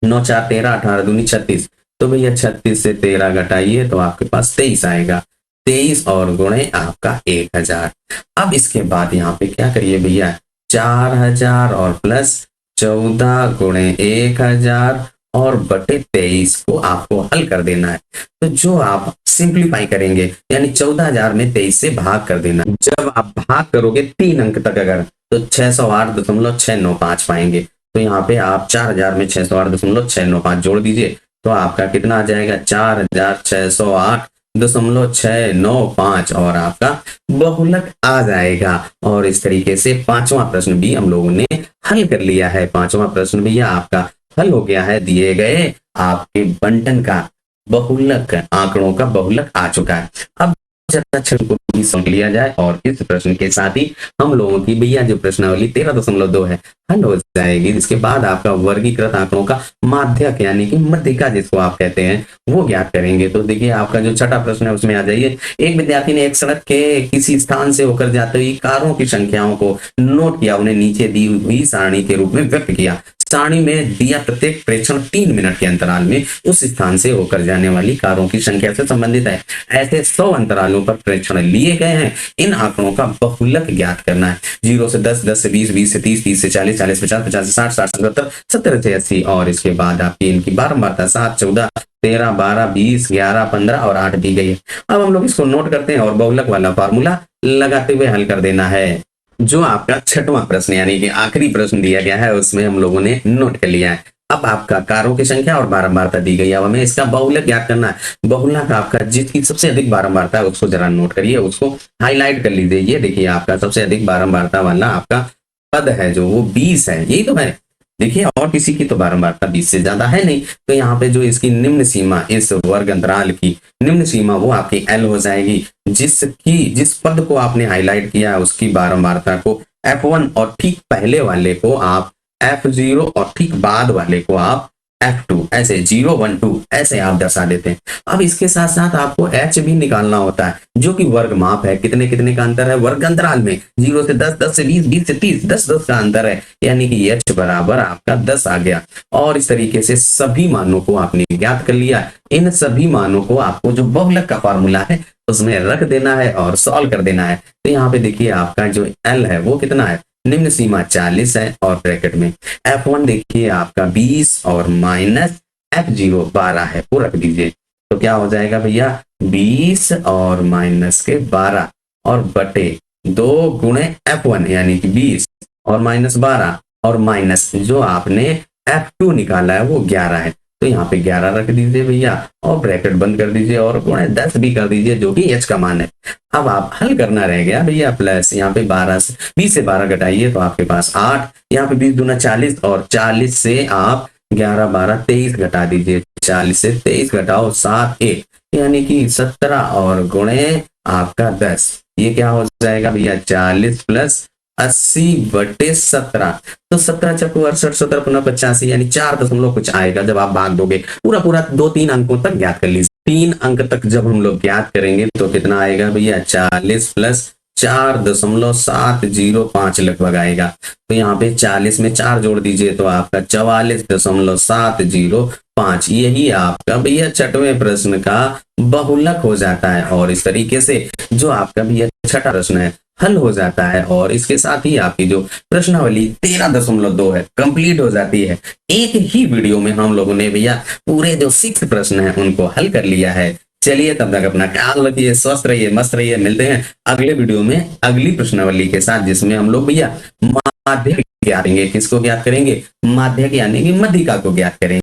9 4 13, 18 दूनी 36, तो भैया 36 से 13 घटाइए तो आपके पास 23 आएगा। 23 और गुणे आपका 1000। अब इसके बाद यहाँ पे क्या करिए भैया, 4000 और प्लस 14 गुणे 1000 और बटे 23 को आपको हल कर देना है। तो जो आप सिंप्लीफाई करेंगे यानी 14000 में 23 से भाग कर देना। जब आप भाग करोगे 3 अंक तक अगर, तो 608.695 पाएंगे। तो यहाँ पे आप 4000 में 608.695 जोड़ दीजिए तो आपका कितना आ जाएगा, 4608.695 और आपका बहुलक आ जाएगा। और इस तरीके से पांचवा प्रश्न भी हम लोगों ने हल कर लिया है। पांचवा प्रश्न भी आपका हल हो गया है। दिए गए आपके बंटन का बहुलक, आंकड़ों का बहुलक आ चुका है। अब अक्षर को भी समझ लिया जाए और इस प्रश्न के साथ ही हम लोगों की भैया जो प्रश्नावली 13.2 है हल हो जाएगी। इसके बाद आपका वर्गीकृत आंकड़ों का माध्यक यानी कि मध्यिका जिसको आप कहते हैं वो ज्ञात करेंगे। तो देखिए आपका जो छठा प्रश्न है उसमें आ जाइए। एक विद्यार्थी ने एक सड़क के किसी स्थान से होकर जाते हुए कारों की संख्याओं को नोट किया, उन्हें नीचे दी हुई सारणी के रूप में व्यक्त किया। सारणी में दिया प्रत्येक प्रेक्षण 3 मिनट के अंतराल में उस स्थान से होकर जाने वाली कारों की संख्या से संबंधित है। ऐसे 100 अंतरालों पर प्रेक्षण लिए गए हैं। इन आंकड़ों का बहुलक ज्ञात करना है। 0 से 10, 10 से 20, 20 से 30, 30 से 40, 40 से 50, 50 से 60, 60 से 70, 70 से 80 और इसके बाद आपकी इनकी बारंबारता 7, 14, 13, 12, 20, 11, 15 और 8 दी गई है। अब हम लोग इसको नोट करते हैं और बहुलक वाला फार्मूला लगाते हुए हल कर देना है। जो आपका छठवां प्रश्न यानी कि आखिरी प्रश्न दिया गया है उसमें हम लोगों ने नोट कर लिया है। अब आपका कारों की संख्या और बारंबारता दी गई है। अब हमें इसका बहुलक ज्ञात करना है। बहुलक आपका जिसकी सबसे अधिक बारंबारता है उसको जरा नोट करिए, उसको हाईलाइट कर लीजिए। ये देखिए आपका सबसे अधिक बारंबारता वाला आपका पद है जो वो 20 है, यही तो है। देखिए और किसी की तो बारंबारता 20 से ज्यादा है नहीं। तो यहाँ पे जो इसकी निम्न सीमा, इस वर्ग अंतराल की निम्न सीमा वो आपकी L हो जाएगी। जिस पद को आपने हाईलाइट किया उसकी बारंबारता को F1 और ठीक पहले वाले को आप F0 और ठीक बाद वाले को आप F2 ऐसे 0 1 2 ऐसे आप दर्शा देते हैं। अब इसके साथ साथ आपको h भी निकालना होता है, जो कि वर्ग माप है। कितने कितने का अंतर है वर्ग अंतराल में, 0 से 10, 10 से 20, 20 से 30, 10 10 का अंतर है, यानी कि h बराबर आपका 10 आ गया। और इस तरीके से सभी मानों को आपने ज्ञात कर लिया। इन सभी मानों को आपको जो बहुलक का फॉर्मूला है उसमें रख देना है और सॉल्व कर देना है। तो यहाँ पे देखिए आपका जो L है वो कितना है, निम्न सीमा 40 है और ब्रैकेट में F1 देखिए आपका 20 और माइनस F0 12 है, वो रख दीजिए। तो क्या हो जाएगा भैया, 20 और माइनस के 12 और बटे 2 गुणे F1 यानी कि 20 और माइनस 12 और माइनस जो आपने F2 निकाला है वो 11 है। तो यहाँ पे 11 रख दीजिए भैया और ब्रैकेट बंद कर दीजिए और गुणे 10 भी कर दीजिए, जो कि h का मान है। अब आप हल करना रह गया भैया प्लस, यहाँ पे 12 से 20 से 12 घटाइए तो आपके पास 8, यहाँ पे 20 दूना 40 और 40 से आप 11 12 23 घटा दीजिए, 40 से 23 घटाओ 7 1 यानी कि 17 और गुणे आपका 10, ये क्या हो जाएगा भैया 40 प्लस 80 बटे 17। तो 17 चक्कू 68 17 पुनः 85 यानी 4 दशमलव कुछ आएगा। जब आप भाग दोगे पूरा पूरा 2-3 अंकों तक ज्ञात कर लीजिए। 3 अंक तक जब हम लोग ज्ञात करेंगे तो कितना आएगा भैया 40 प्लस 4.705 लगभग आएगा। तो यहाँ पे 40 में 4 जोड़ दीजिए तो आपका 44.705, यही आपका भैया छठवें प्रश्न का बहुलक हो जाता है। और इस तरीके से जो आपका भैया छठा प्रश्न है हल हो जाता है। और इसके साथ ही आपकी जो प्रश्नावली 13.2 है कंप्लीट हो जाती है। एक ही वीडियो में हम लोगों ने भैया पूरे जो 6 प्रश्न है उनको हल कर लिया है। चलिए तब तक अपना ख्याल रखिए, स्वस्थ रहिए, मस्त रहिए। मिलते हैं अगले वीडियो में अगली प्रश्नावली के साथ, जिसमें हम लोग भैया माध्यक ज्ञात करेंगे। किसको ज्ञात करेंगे, माध्यक यानी कि मध्यिका को ज्ञात करेंगे।